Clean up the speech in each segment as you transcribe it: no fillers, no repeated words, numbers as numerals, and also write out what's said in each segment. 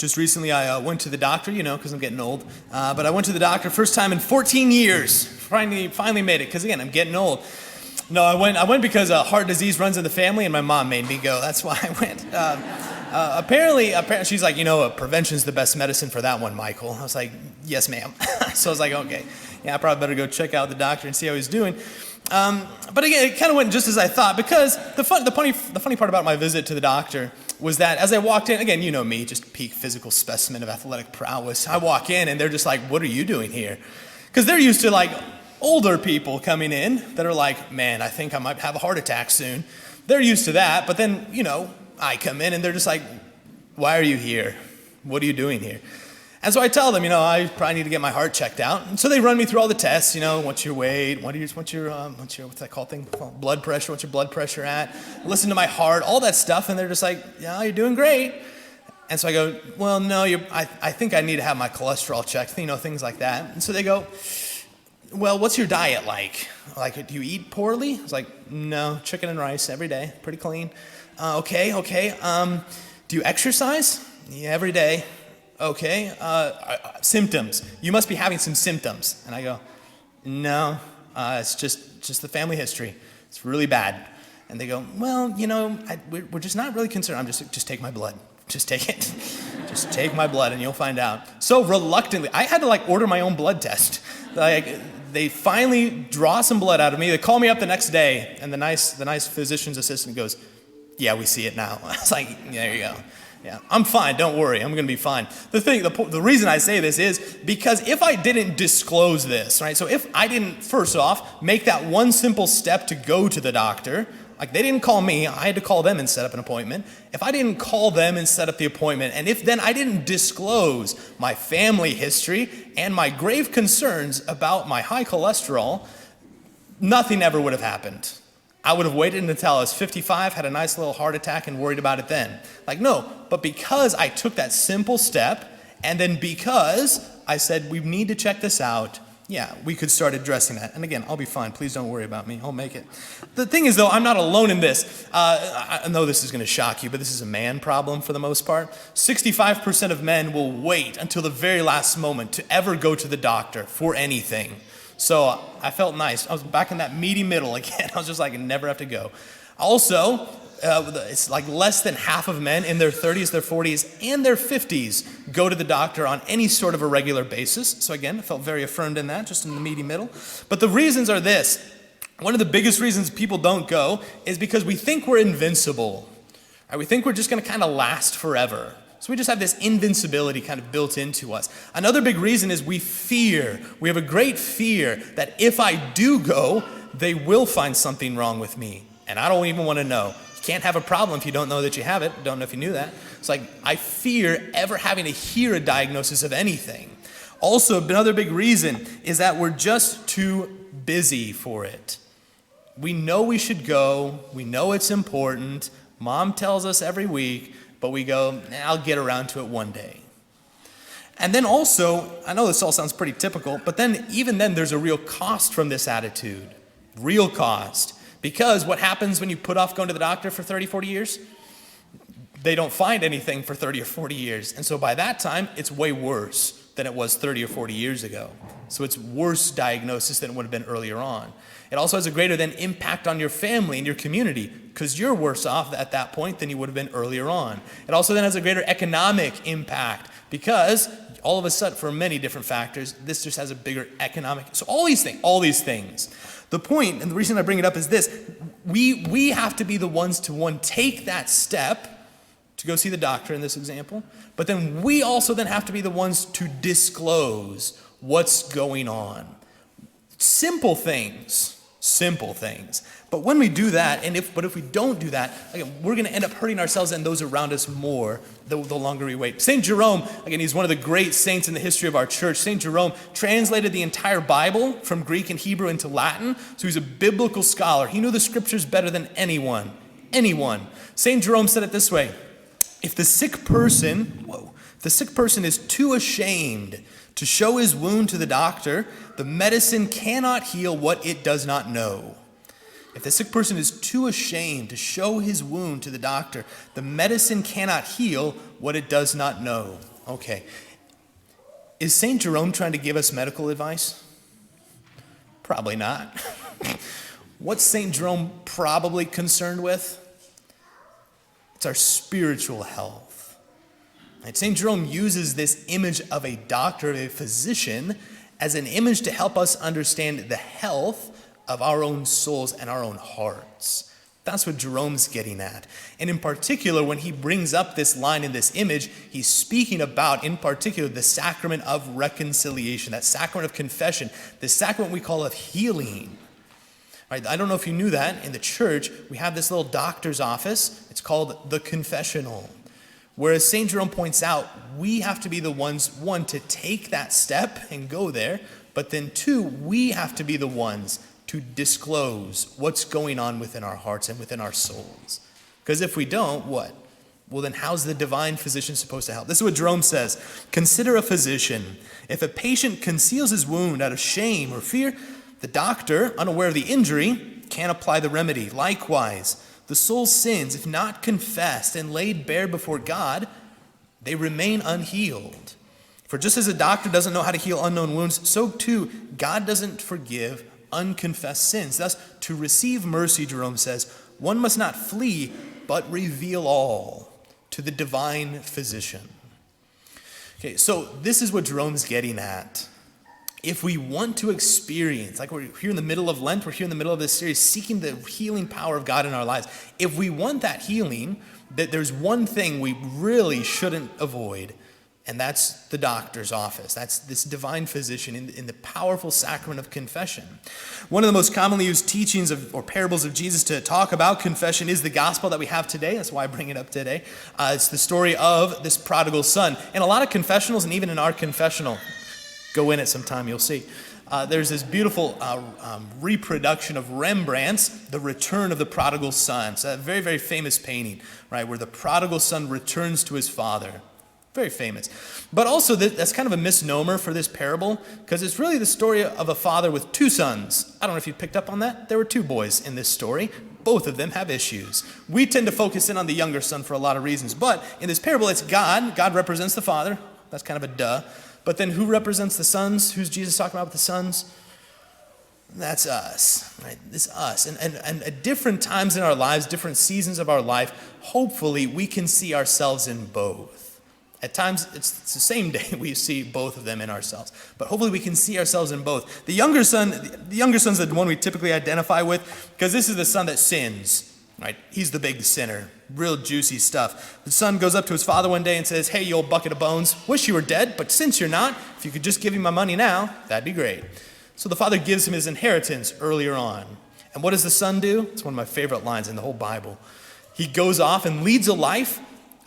Just recently, I went to the doctor, because I'm getting old. But I went to the doctor first time in 14 years. Finally made it, because again, I'm getting old. No, I went because heart disease runs in the family, and my mom made me go. That's why I went. Apparently, she's like, prevention's the best medicine for that one, Michael. I was like, yes, ma'am. So I was like, okay, yeah, I probably better go check out the doctor and see how he's doing. But again, it kind of went just as I thought, because the funny part about my visit to the doctor was that as I walked in, again, you know me, just peak physical specimen of athletic prowess. I walk in and they're just like, what are you doing here? Because they're used to like older people coming in that are like, man, I think I might have a heart attack soon. They're used to that, but then, I come in and they're just like, why are you here? What are you doing here? And so I tell them, I probably need to get my heart checked out. And so they run me through all the tests, what's your weight, what's that called thing? Blood pressure, what's your blood pressure at? Listen to my heart, all that stuff. And they're just like, yeah, you're doing great. And so I go, well, no, I think I need to have my cholesterol checked, things like that. And so they go, well, what's your diet like? Like, do you eat poorly? I was like, no, chicken and rice every day, pretty clean. Okay. Do you exercise? Yeah, every day. Okay, symptoms. You must be having some symptoms. And I go, no, it's just the family history. It's really bad. And they go, well, we're just not really concerned. Just take my blood. Just take it. Just take my blood and you'll find out. So reluctantly, I had to order my own blood test. They finally draw some blood out of me. They call me up the next day, and the nice physician's assistant goes, yeah, we see it now. I was like, yeah, there you go. Yeah, I'm fine. Don't worry. I'm going to be fine. The reason I say this is because if I didn't disclose this, right? So if I didn't, first off, make that one simple step to go to the doctor, like they didn't call me, I had to call them and set up an appointment. If I didn't call them and set up the appointment, and if then I didn't disclose my family history and my grave concerns about my high cholesterol, nothing ever would have happened. I would have waited until I was 55, had a nice little heart attack, and worried about it then. No, but because I took that simple step, and then because I said, we need to check this out, yeah, we could start addressing that. And again, I'll be fine. Please don't worry about me. I'll make it. The thing is, though, I'm not alone in this. I know this is going to shock you, but this is a man problem for the most part. 65% of men will wait until the very last moment to ever go to the doctor for anything. So I felt nice. I was back in that meaty middle again. I was just like, I never have to go. Also, it's like less than half of men in their 30s, their 40s, and their 50s go to the doctor on any sort of a regular basis. So again, I felt very affirmed in that, just in the meaty middle. But the reasons are this. One of the biggest reasons people don't go is because we think we're invincible. Right? We think we're just going to kind of last forever. So we just have this invincibility kind of built into us. Another big reason is we fear. We have a great fear that if I do go, they will find something wrong with me. And I don't even want to know. You can't have a problem if you don't know that you have it. Don't know if you knew that. It's like I fear ever having to hear a diagnosis of anything. Also, another big reason is that we're just too busy for it. We know we should go. We know it's important. Mom tells us every week. But we go, I'll get around to it one day. And then also, I know this all sounds pretty typical, but then even then there's a real cost from this attitude. Real cost. Because what happens when you put off going to the doctor for 30, 40 years? They don't find anything for 30 or 40 years. And so by that time, it's way worse than it was 30 or 40 years ago. So it's worse diagnosis than it would have been earlier on. It also has a greater than impact on your family and your community because you're worse off at that point than you would have been earlier on. It also then has a greater economic impact because all of a sudden, for many different factors, this just has a bigger economic. So all these things. The point, and the reason I bring it up is this, we have to be the ones to take that step to go see the doctor in this example, but then we also then have to be the ones to disclose what's going on. Simple things. But when we do that, but if we don't do that, again, we're going to end up hurting ourselves and those around us more the longer we wait. St. Jerome, again, he's one of the great saints in the history of our church. St. Jerome translated the entire Bible from Greek and Hebrew into Latin, so he's a biblical scholar. He knew the scriptures better than anyone. St. Jerome said it this way, if the sick person is too ashamed to show his wound to the doctor, the medicine cannot heal what it does not know. If the sick person is too ashamed to show his wound to the doctor, the medicine cannot heal what it does not know. Okay. Is St. Jerome trying to give us medical advice? Probably not. What's St. Jerome probably concerned with? It's our spiritual health. And St. Jerome uses this image of a doctor, of a physician, as an image to help us understand the health of our own souls and our own hearts. That's what Jerome's getting at. And in particular, when he brings up this line in this image, he's speaking about, in particular, the sacrament of reconciliation, that sacrament of confession, the sacrament we call of healing. Right? I don't know if you knew that. In the church, we have this little doctor's office. It's called the confessional. Whereas St. Jerome points out, we have to be the ones, one, to take that step and go there, but then two, we have to be the ones to disclose what's going on within our hearts and within our souls. Because if we don't, what? Well, then how's the divine physician supposed to help? This is what Jerome says. Consider a physician. If a patient conceals his wound out of shame or fear, the doctor, unaware of the injury, can't apply the remedy. Likewise, the soul's sins, if not confessed and laid bare before God, they remain unhealed. For just as a doctor doesn't know how to heal unknown wounds, so too God doesn't forgive unconfessed sins. Thus, to receive mercy, Jerome says, one must not flee, but reveal all to the divine physician. Okay, so this is what Jerome's getting at. If we want to experience, like we're here in the middle of Lent, we're here in the middle of this series, seeking the healing power of God in our lives. If we want that healing, that there's one thing we really shouldn't avoid, and that's the doctor's office. That's this divine physician in the powerful sacrament of confession. One of the most commonly used teachings or parables of Jesus to talk about confession is the gospel that we have today. That's why I bring it up today. It's the story of this prodigal son. And a lot of confessionals, and even in our confessional, go in it sometime, you'll see. There's this beautiful reproduction of Rembrandt's The Return of the Prodigal Son. So that very, very famous painting, right, where the prodigal son returns to his father. Very famous. But also, that's kind of a misnomer for this parable, because it's really the story of a father with two sons. I don't know if you picked up on that. There were two boys in this story. Both of them have issues. We tend to focus in on the younger son for a lot of reasons. But in this parable, it's God. God represents the father. That's kind of a duh. But then who represents the sons? Who's Jesus talking about with the sons? That's us, right? It's us. And at different times in our lives, different seasons of our life, hopefully we can see ourselves in both. At times, it's the same day we see both of them in ourselves. But hopefully we can see ourselves in both. The younger son's the one we typically identify with, because this is the son that sins, right? He's the big sinner. Real juicy stuff. The son goes up to his father one day and says, "Hey, you old bucket of bones, wish you were dead, but since you're not, if you could just give me my money now, that'd be great." So the father gives him his inheritance earlier on. And what does the son do? It's one of my favorite lines in the whole Bible. He goes off and leads a life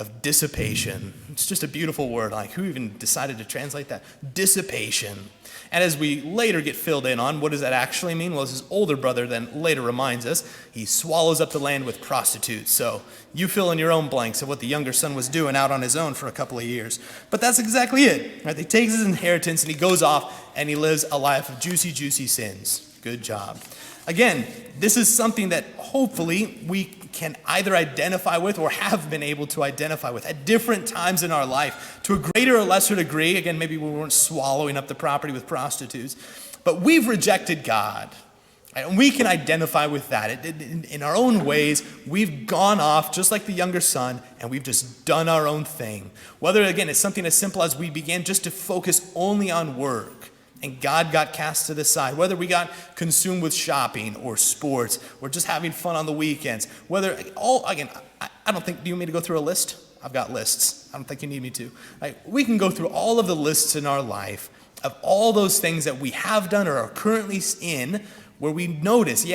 of dissipation. It's just a beautiful word. Like, who even decided to translate that? Dissipation. And as we later get filled in on, what does that actually mean? Well, as his older brother then later reminds us, he swallows up the land with prostitutes. So you fill in your own blanks of what the younger son was doing out on his own for a couple of years. But that's exactly it. Right? He takes his inheritance and he goes off and he lives a life of juicy, juicy sins. Good job. Again, this is something that hopefully we can either identify with or have been able to identify with at different times in our life to a greater or lesser degree. Again, maybe we weren't swallowing up the property with prostitutes, but we've rejected God. And we can identify with that. In our own ways, we've gone off just like the younger son, and we've just done our own thing. Whether, again, it's something as simple as we began just to focus only on work, and God got cast to the side. Whether we got consumed with shopping or sports or just having fun on the weekends. Whether, I don't think, do you want me to go through a list? I've got lists. I don't think you need me to. We can go through all of the lists in our life of all those things that we have done or are currently in where we notice,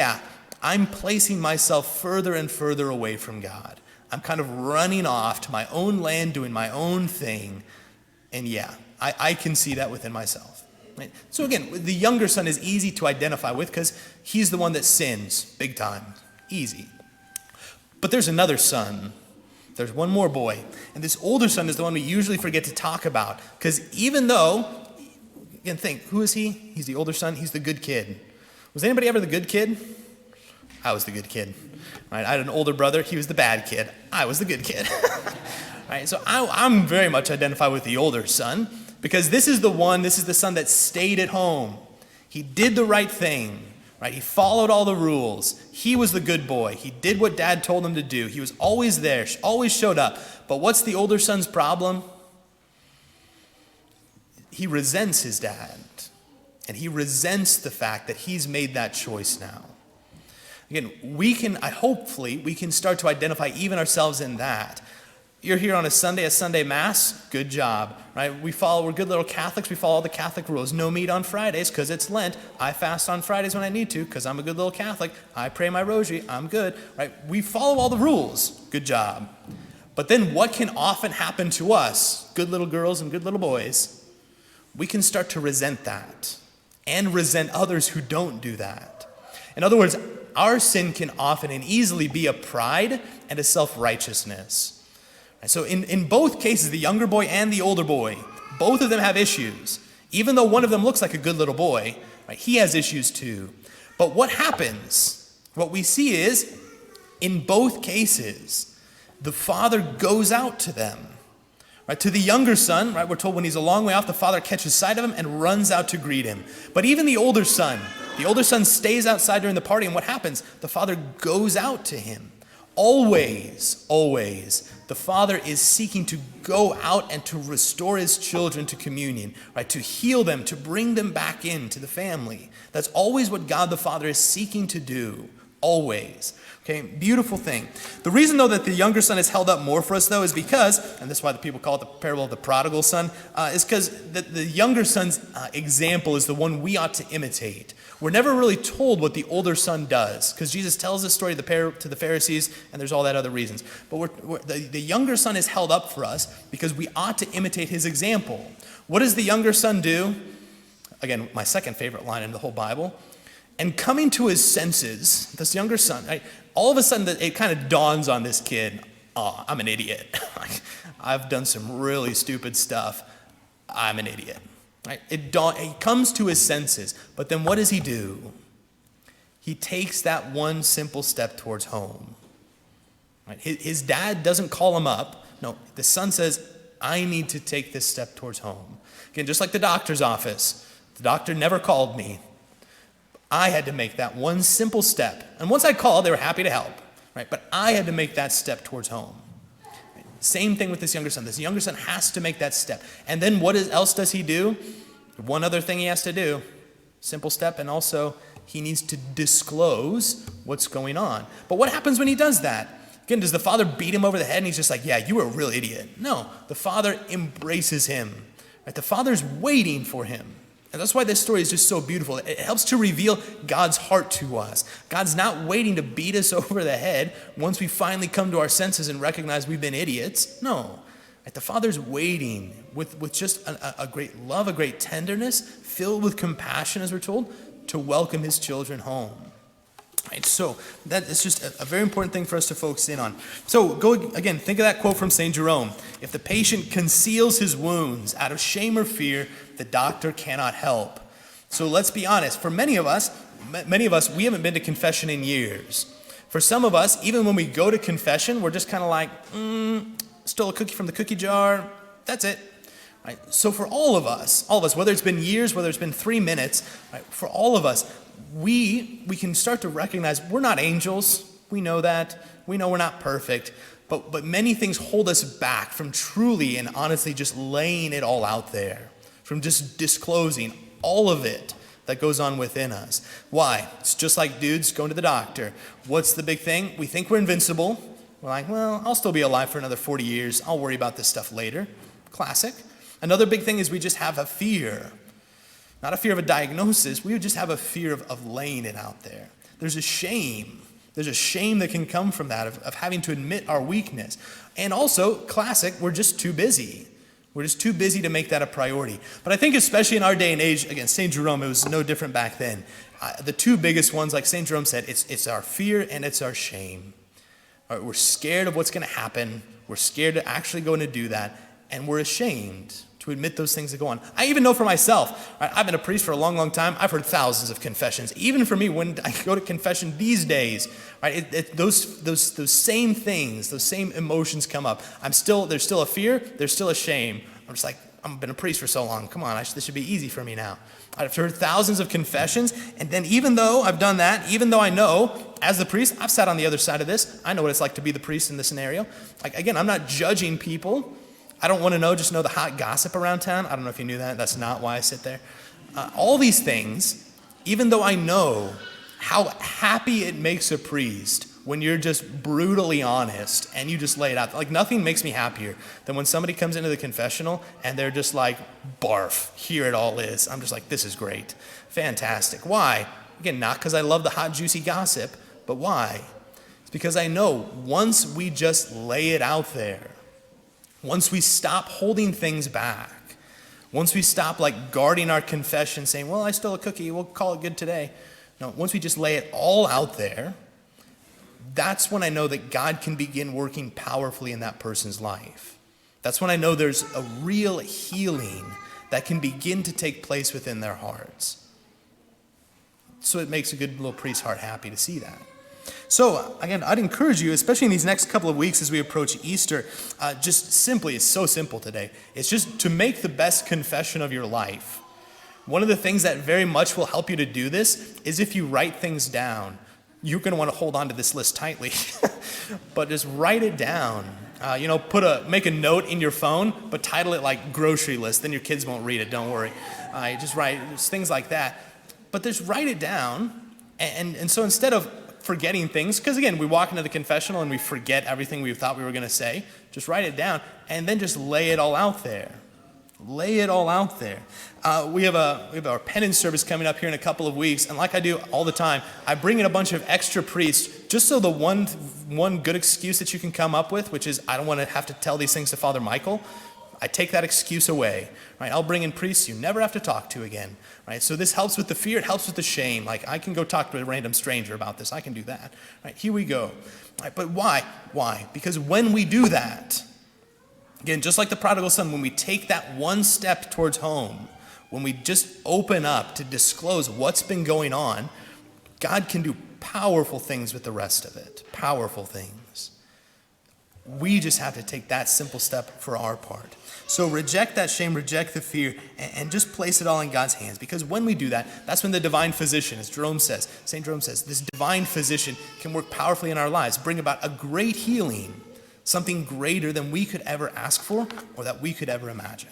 I'm placing myself further and further away from God. I'm kind of running off to my own land, doing my own thing. And I can see that within myself. Right? So again, the younger son is easy to identify with because he's the one that sins big time. Easy. But there's another son. There's one more boy. And this older son is the one we usually forget to talk about. Because even though, again, think, who is he? He's the older son. He's the good kid. Was anybody ever the good kid? I was the good kid. Right? I had an older brother. He was the bad kid. I was the good kid. Right? So I'm very much identified with the older son because this is the son that stayed at home. He did the right thing. Right? He followed all the rules. He was the good boy. He did what dad told him to do. He was always there, always showed up. But what's the older son's problem? He resents his dad. And he resents the fact that he's made that choice now. Again, hopefully we can start to identify even ourselves in that. You're here on a Sunday Mass, good job, right? We're good little Catholics, we follow all the Catholic rules. No meat on Fridays because it's Lent. I fast on Fridays when I need to because I'm a good little Catholic. I pray my rosary, I'm good, right? We follow all the rules, good job. But then what can often happen to us, good little girls and good little boys? We can start to resent that and resent others who don't do that. In other words, our sin can often and easily be a pride and a self-righteousness. And so in both cases, the younger boy and the older boy, both of them have issues. Even though one of them looks like a good little boy, right, he has issues too. But what happens? What we see is, in both cases, the father goes out to them. Right, to the younger son, right, we're told when he's a long way off, the father catches sight of him and runs out to greet him. But even the older son stays outside during the party, and what happens? The father goes out to him. Always, the father is seeking to go out and to restore his children to communion, right, to heal them, to bring them back into the family. That's always what God the Father is seeking to do, always. Okay, beautiful thing. The reason, though, that the younger son is held up more for us, though, is because, and that's why the people call it the parable of the prodigal son, is because the younger son's example is the one we ought to imitate. We're never really told what the older son does, because Jesus tells this story to the Pharisees, and there's all that other reasons. But the younger son is held up for us because we ought to imitate his example. What does the younger son do? Again, my second favorite line in the whole Bible. And coming to his senses, this younger son, right, all of a sudden it kind of dawns on this kid, oh, I'm an idiot. I've done some really stupid stuff. I'm an idiot. Right? He comes to his senses, but then what does he do? He takes that one simple step towards home. Right? His dad doesn't call him up. No, the son says, I need to take this step towards home. Again, just like the doctor's office. The doctor never called me. I had to make that one simple step. And once I called, they were happy to help. Right? But I had to make that step towards home. Right? Same thing with this younger son. This younger son has to make that step. And then what else does he do? One other thing he has to do. Simple step, and also he needs to disclose what's going on. But what happens when he does that? Again, does the father beat him over the head and he's just like, yeah, you were a real idiot? No, the father embraces him. Right? The father's waiting for him. And that's why this story is just so beautiful. It helps to reveal God's heart to us. God's not waiting to beat us over the head once we finally come to our senses and recognize we've been idiots. No. The Father's waiting with just a great love, a great tenderness, filled with compassion, as we're told, to welcome his children home. Right, so that is just a very important thing for us to focus in on. So go again, think of that quote from St. Jerome. If the patient conceals his wounds out of shame or fear, the doctor cannot help. So let's be honest. For many of us, we haven't been to confession in years. For some of us, even when we go to confession, we're just kind of like, stole a cookie from the cookie jar, that's it. Right? So for all of us, whether it's been years, whether it's been 3 minutes, right, for all of us, we can start to recognize we're not angels. We know that. We know we're not perfect. But many things hold us back from truly and honestly just laying it all out there, from just disclosing all of it that goes on within us. Why? It's just like dudes going to the doctor. What's the big thing? We think we're invincible. We're like, well, I'll still be alive for another 40 years. I'll worry about this stuff later. Classic. Another big thing is we just have a fear. Not a fear of a diagnosis. We just have a fear of laying it out there. There's a shame. There's a shame that can come from that, of having to admit our weakness. And also, classic, we're just too busy. We're just too busy to make that a priority. But I think especially in our day and age, again, St. Jerome, it was no different back then. The two biggest ones, like St. Jerome said, it's our fear and it's our shame. All right, we're scared of what's going to happen. We're scared to actually go and do that. And we're ashamed. To admit those things that go on. I even know for myself, right? I've been a priest for a long, long time. I've heard thousands of confessions. Even for me, when I go to confession these days, right, those same things, those same emotions come up. There's still a fear, there's still a shame. I'm just like, I've been a priest for so long. Come on, this should be easy for me now. I've heard thousands of confessions, and then even though I've done that, even though I know, as the priest, I've sat on the other side of this. I know what it's like to be the priest in this scenario. Like, again, I'm not judging people. I don't want to just know the hot gossip around town. I don't know if you knew that. That's not why I sit there. All these things, even though I know how happy it makes a priest when you're just brutally honest and you just lay it out. Like, nothing makes me happier than when somebody comes into the confessional and they're just like, barf, here it all is. I'm just like, this is great. Fantastic. Why? Again, not because I love the hot, juicy gossip, but why? It's because I know once we just lay it out there, once we stop holding things back, once we stop like guarding our confession, saying, well, I stole a cookie, we'll call it good today. No, once we just lay it all out there, that's when I know that God can begin working powerfully in that person's life. That's when I know there's a real healing that can begin to take place within their hearts. So it makes a good little priest's heart happy to see that. So, again, I'd encourage you, especially in these next couple of weeks as we approach Easter, just simply, it's so simple today. It's just to make the best confession of your life. One of the things that very much will help you to do this is if you write things down. You're going to want to hold on to this list tightly, but just write it down. Make a note in your phone, but title it like grocery list. Then your kids won't read it, don't worry. Just write things like that. But just write it down. And so instead of forgetting things, because again, we walk into the confessional and we forget everything we thought we were going to say, just write it down and then just lay it all out there. Lay it all out there. We have our penance service coming up here in a couple of weeks, and like I do all the time, I bring in a bunch of extra priests just so the one good excuse that you can come up with, which is I don't want to have to tell these things to Father Michael, I take that excuse away. Right? I'll bring in priests you never have to talk to again. Right? So this helps with the fear, it helps with the shame. Like, I can go talk to a random stranger about this. I can do that. Right? Here we go. Right? But why? Why? Because when we do that, again, just like the prodigal son, when we take that one step towards home, when we just open up to disclose what's been going on, God can do powerful things with the rest of it. Powerful things. We just have to take that simple step for our part. So reject that shame, reject the fear, and just place it all in God's hands. Because when we do that, that's when the divine physician, as St. Jerome says, this divine physician can work powerfully in our lives, bring about a great healing, something greater than we could ever ask for or that we could ever imagine.